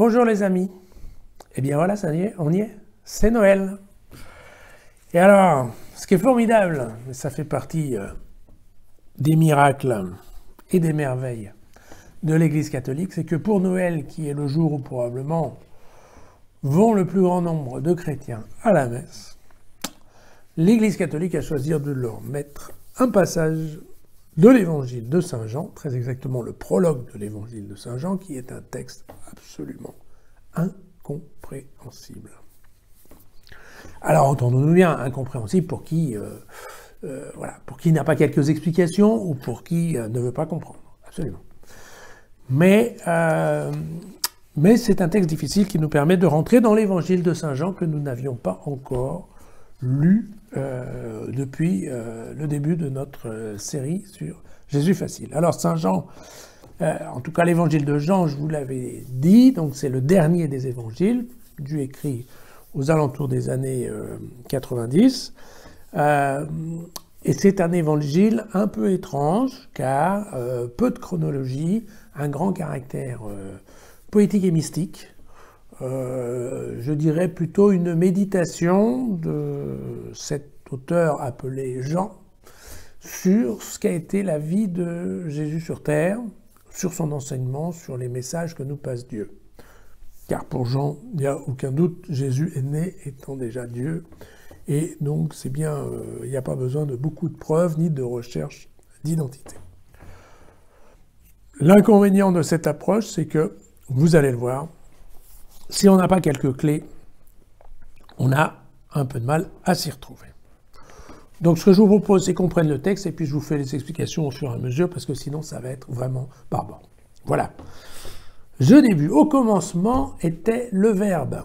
Bonjour les amis. Eh bien voilà, ça y est, on y est. C'est Noël. Et alors, ce qui est formidable, mais ça fait partie des miracles et des merveilles de l'Église catholique, c'est que pour Noël, qui est le jour où probablement vont le plus grand nombre de chrétiens à la messe, l'Église catholique a choisi de leur mettre un passage de l'Évangile de Saint Jean, très exactement le prologue de l'Évangile de Saint Jean, qui est un texte absolument incompréhensible. Alors entendons-nous bien, incompréhensible pour qui, pour qui n'a pas quelques explications ou pour qui ne veut pas comprendre, absolument. Mais c'est un texte difficile qui nous permet de rentrer dans l'Évangile de Saint Jean que nous n'avions pas encore lu depuis le début de notre série sur Jésus facile. Alors Saint Jean, en tout cas l'Évangile de Jean, je vous l'avais dit, donc c'est le dernier des évangiles, dû écrit aux alentours des années 90. Et c'est un évangile un peu étrange, car peu de chronologie, un grand caractère poétique et mystique. Je dirais plutôt une méditation de cet auteur appelé Jean sur ce qu'a été la vie de Jésus sur terre, sur son enseignement, sur les messages que nous passe Dieu. Car pour Jean, il n'y a aucun doute, Jésus est né étant déjà Dieu. Et donc, c'est bien, il n'y a pas besoin de beaucoup de preuves ni de recherche d'identité. L'inconvénient de cette approche, c'est que, vous allez le voir, si on n'a pas quelques clés, on a un peu de mal à s'y retrouver. Donc, ce que je vous propose, c'est qu'on prenne le texte et puis je vous fais les explications au fur et à mesure, parce que sinon, ça va être vraiment barbare. Voilà. Je débute. Au commencement était le Verbe.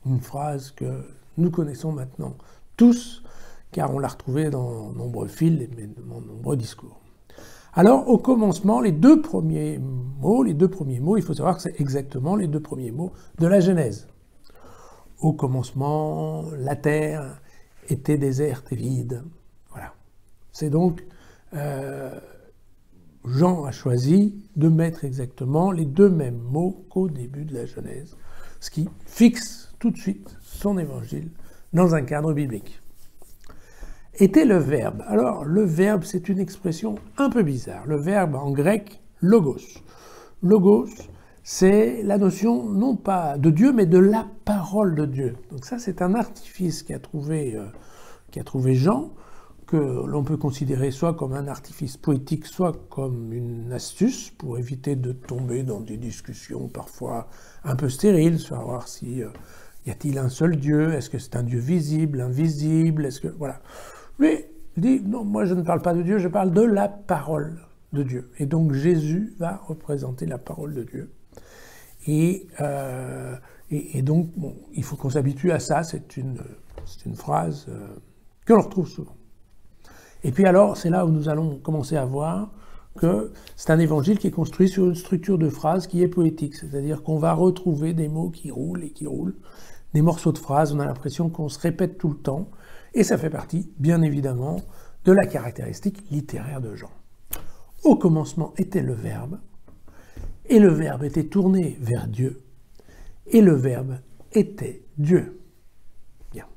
Une phrase que nous connaissons maintenant tous, car on l'a retrouvée dans nombreux fils et dans nombreux discours. Alors, au commencement, les deux premiers mots, il faut savoir que c'est exactement les deux premiers mots de la Genèse. Au commencement, la terre était déserte et vide. Voilà. C'est donc, Jean a choisi de mettre exactement les deux mêmes mots qu'au début de la Genèse, ce qui fixe tout de suite son évangile dans un cadre biblique. Était le Verbe. Alors, le Verbe, c'est une expression un peu bizarre. Le Verbe en grec, logos. Logos, c'est la notion non pas de Dieu, mais de la parole de Dieu. Donc ça, c'est un artifice qu'a trouvé Jean, que l'on peut considérer soit comme un artifice poétique, soit comme une astuce pour éviter de tomber dans des discussions parfois un peu stériles, savoir si y a-t-il un seul Dieu, est-ce que c'est un Dieu visible, invisible, est-ce que voilà. Lui dit non, moi je ne parle pas de Dieu, je parle de la parole de Dieu. Et donc Jésus va représenter la parole de Dieu. Et donc bon, il faut qu'on s'habitue à ça. C'est une phrase que l'on retrouve souvent. Et puis alors, c'est là où nous allons commencer à voir que c'est un évangile qui est construit sur une structure de phrase qui est poétique, c'est-à-dire qu'on va retrouver des mots qui roulent et qui roulent, des morceaux de phrases, on a l'impression qu'on se répète tout le temps, et ça fait partie, bien évidemment, de la caractéristique littéraire de Jean. Au commencement était le Verbe, et le Verbe était tourné vers Dieu, et le Verbe était Dieu. Bien.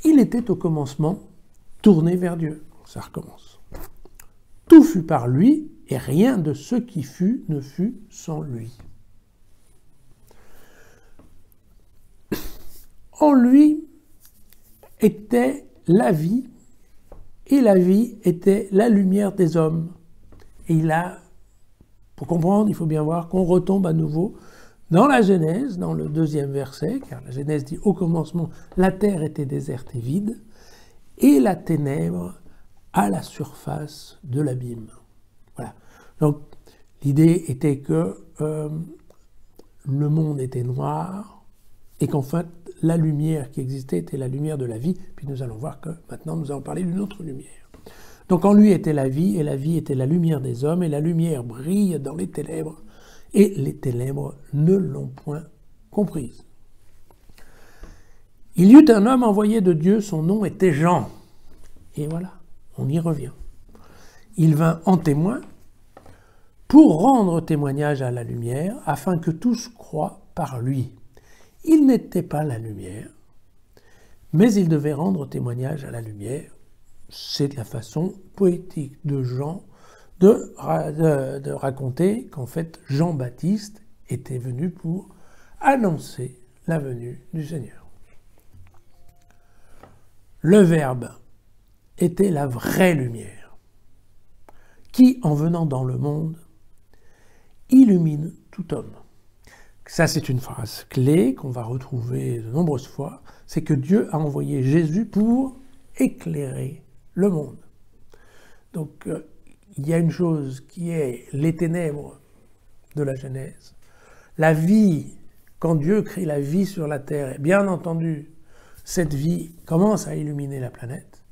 Il était au commencement tourné vers Dieu. Ça recommence. Tout fut par lui, et rien de ce qui fut ne fut sans lui. En lui était la vie, et la vie était la lumière des hommes. Et pour comprendre, il faut bien voir qu'on retombe à nouveau dans la Genèse, dans le 2e verset, car la Genèse dit « Au commencement, la terre était déserte et vide, et la ténèbre à la surface de l'abîme. » Voilà. Donc, l'idée était que le monde était noir, et qu'en fait, la lumière qui existait était la lumière de la vie. Puis nous allons voir que maintenant, nous allons parler d'une autre lumière. Donc en lui était la vie, et la vie était la lumière des hommes, et la lumière brille dans les ténèbres, et les ténèbres ne l'ont point comprise. Il y eut un homme envoyé de Dieu, son nom était Jean. Et voilà, on y revient. Il vint en témoin pour rendre témoignage à la lumière, afin que tous croient par lui. Il n'était pas la lumière, mais il devait rendre témoignage à la lumière. C'est la façon poétique de Jean de raconter qu'en fait Jean-Baptiste était venu pour annoncer la venue du Seigneur. Le Verbe était la vraie lumière, qui, en venant dans le monde, illumine tout homme. Ça, c'est une phrase clé qu'on va retrouver de nombreuses fois, c'est que Dieu a envoyé Jésus pour éclairer le monde. Donc, il y a une chose qui est les ténèbres de la Genèse. La vie, quand Dieu crée la vie sur la terre, bien entendu, cette vie commence à illuminer la planète.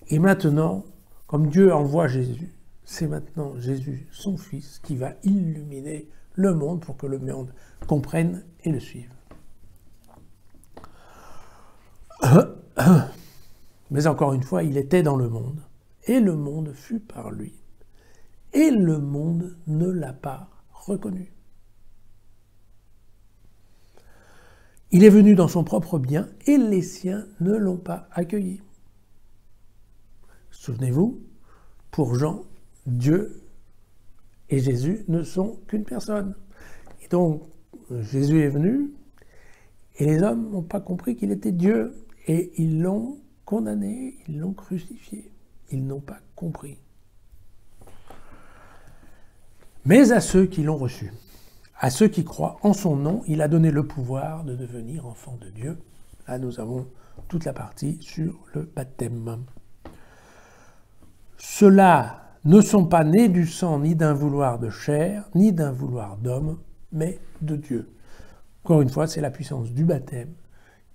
Et maintenant, comme Dieu envoie Jésus, c'est maintenant Jésus, son Fils, qui va illuminer le monde pour que le monde comprenne et le suive. Mais encore une fois, il était dans le monde, et le monde fut par lui. Et le monde ne l'a pas reconnu. Il est venu dans son propre bien, et les siens ne l'ont pas accueilli. Souvenez-vous, pour Jean, Dieu et Jésus ne sont qu'une personne. Et donc, Jésus est venu, et les hommes n'ont pas compris qu'il était Dieu, et ils l'ont condamné, ils l'ont crucifié. Ils n'ont pas compris. Mais à ceux qui l'ont reçu, à ceux qui croient en son nom, il a donné le pouvoir de devenir enfants de Dieu. Là, nous avons toute la partie sur le baptême. Ceux-là ne sont pas nés du sang, ni d'un vouloir de chair, ni d'un vouloir d'homme, mais de Dieu. Encore une fois, c'est la puissance du baptême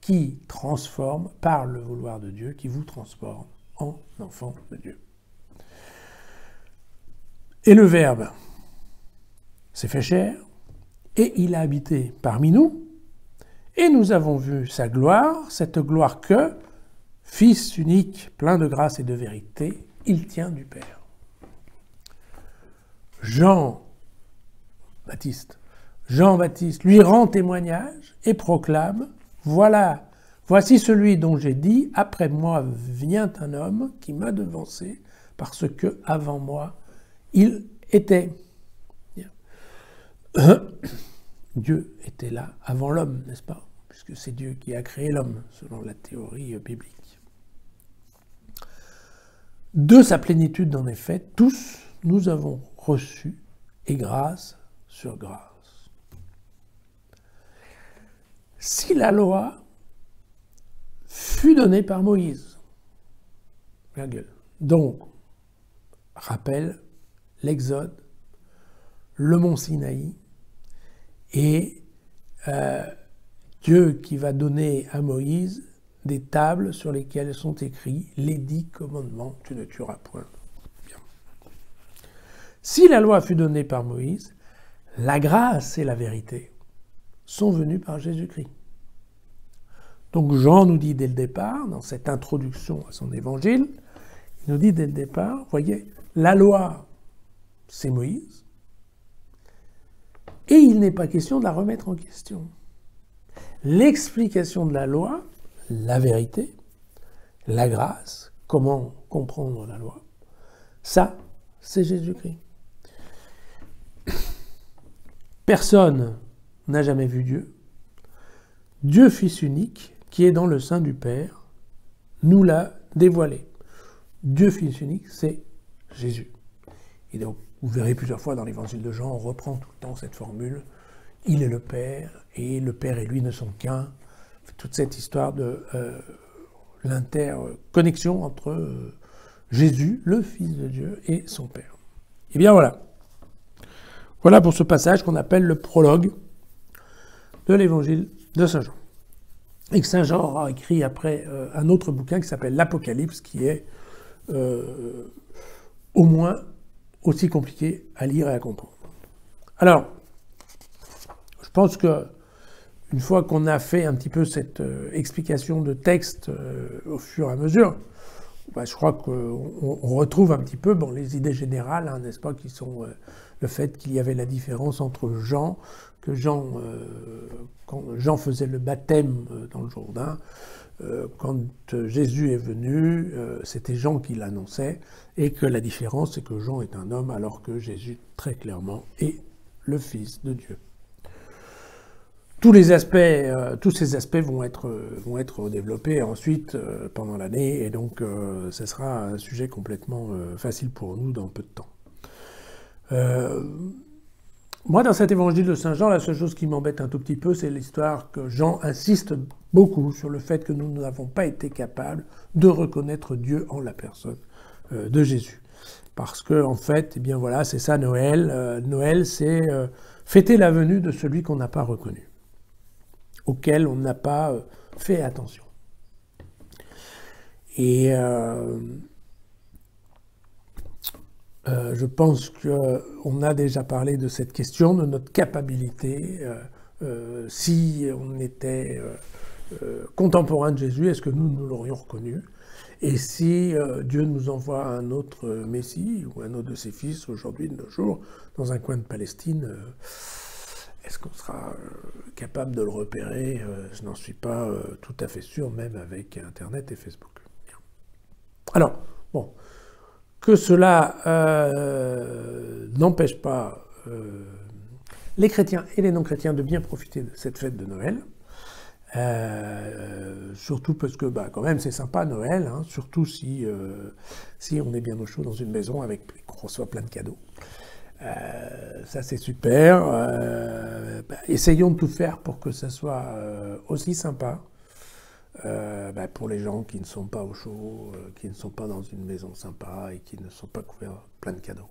qui transforme par le vouloir de Dieu, qui vous transforme en enfant de Dieu. Et le Verbe s'est fait chair, et il a habité parmi nous, et nous avons vu sa gloire, cette gloire que, Fils unique, plein de grâce et de vérité, il tient du Père. Jean-Baptiste lui rend témoignage et proclame, voici celui dont j'ai dit, après moi vient un homme qui m'a devancé, parce que avant moi il était. Dieu était là avant l'homme, n'est-ce pas? Puisque c'est Dieu qui a créé l'homme, selon la théorie biblique. De sa plénitude, en effet, tous nous avons reçu, et grâce sur grâce. Si la loi fut donnée par Moïse, donc, rappelle l'Exode, le mont Sinaï, et Dieu qui va donner à Moïse des tables sur lesquelles sont écrits les 10 commandements, tu ne tueras point. Bien. Si la loi fut donnée par Moïse, la grâce et la vérité sont venues par Jésus-Christ. Donc Jean nous dit dès le départ, dans cette introduction à son évangile, il nous dit dès le départ, voyez, la loi, c'est Moïse, et il n'est pas question de la remettre en question. L'explication de la loi, la vérité, la grâce, comment comprendre la loi, ça, c'est Jésus-Christ. Personne n'a jamais vu Dieu. Dieu, Fils unique, qui est dans le sein du Père, nous l'a dévoilé. Dieu, Fils unique, c'est Jésus. Et donc, vous verrez plusieurs fois dans l'évangile de Jean, on reprend tout le temps cette formule. Il est le Père, et le Père et lui ne sont qu'un. Toute cette histoire de l'interconnexion entre Jésus, le Fils de Dieu, et son Père. Et bien voilà. Voilà pour ce passage qu'on appelle le prologue de l'évangile de Saint Jean. Et que Saint Jean aura écrit après un autre bouquin qui s'appelle l'Apocalypse, qui est au moins aussi compliqué à lire et à comprendre. Alors, je pense que une fois qu'on a fait un petit peu cette explication de texte au fur et à mesure, je crois qu'on retrouve un petit peu les idées générales, hein, n'est-ce pas, qui sont le fait qu'il y avait la différence entre Jean, quand Jean faisait le baptême dans le Jourdain, quand Jésus est venu, c'était Jean qui l'annonçait, et que la différence, c'est que Jean est un homme, alors que Jésus, très clairement, est le Fils de Dieu. Tous ces aspects vont être développés ensuite pendant l'année, et donc ce sera un sujet complètement facile pour nous dans peu de temps. Moi, dans cet évangile de Saint Jean, la seule chose qui m'embête un tout petit peu, c'est l'histoire que Jean insiste beaucoup sur le fait que nous n'avons pas été capables de reconnaître Dieu en la personne de Jésus. Parce que, en fait, eh bien voilà, c'est ça Noël. Noël, c'est fêter la venue de celui qu'on n'a pas reconnu, auquel on n'a pas fait attention. Et je pense qu'on a déjà parlé de cette question, de notre capacité, si on était contemporain de Jésus, est-ce que nous l'aurions reconnu? Et si Dieu nous envoie un autre Messie, ou un autre de ses fils, aujourd'hui, de nos jours, dans un coin de Palestine, est-ce qu'on sera capable de le repérer? Je n'en suis pas tout à fait sûr, même avec Internet et Facebook. Alors, bon, que cela n'empêche pas les chrétiens et les non-chrétiens de bien profiter de cette fête de Noël. Surtout parce que quand même c'est sympa Noël, hein, surtout si on est bien au chaud dans une maison avec qu'on reçoit plein de cadeaux. Ça c'est super. Essayons de tout faire pour que ça soit aussi sympa pour les gens qui ne sont pas au chaud, qui ne sont pas dans une maison sympa et qui ne sont pas couverts plein de cadeaux.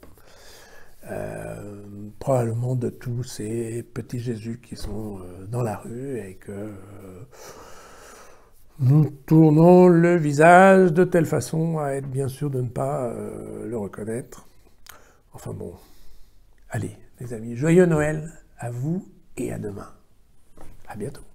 Probablement de tous ces petits Jésus qui sont dans la rue et que nous tournons le visage de telle façon à être bien sûr de ne pas le reconnaître. Enfin bon, allez les amis, joyeux Noël à vous et à demain. À bientôt.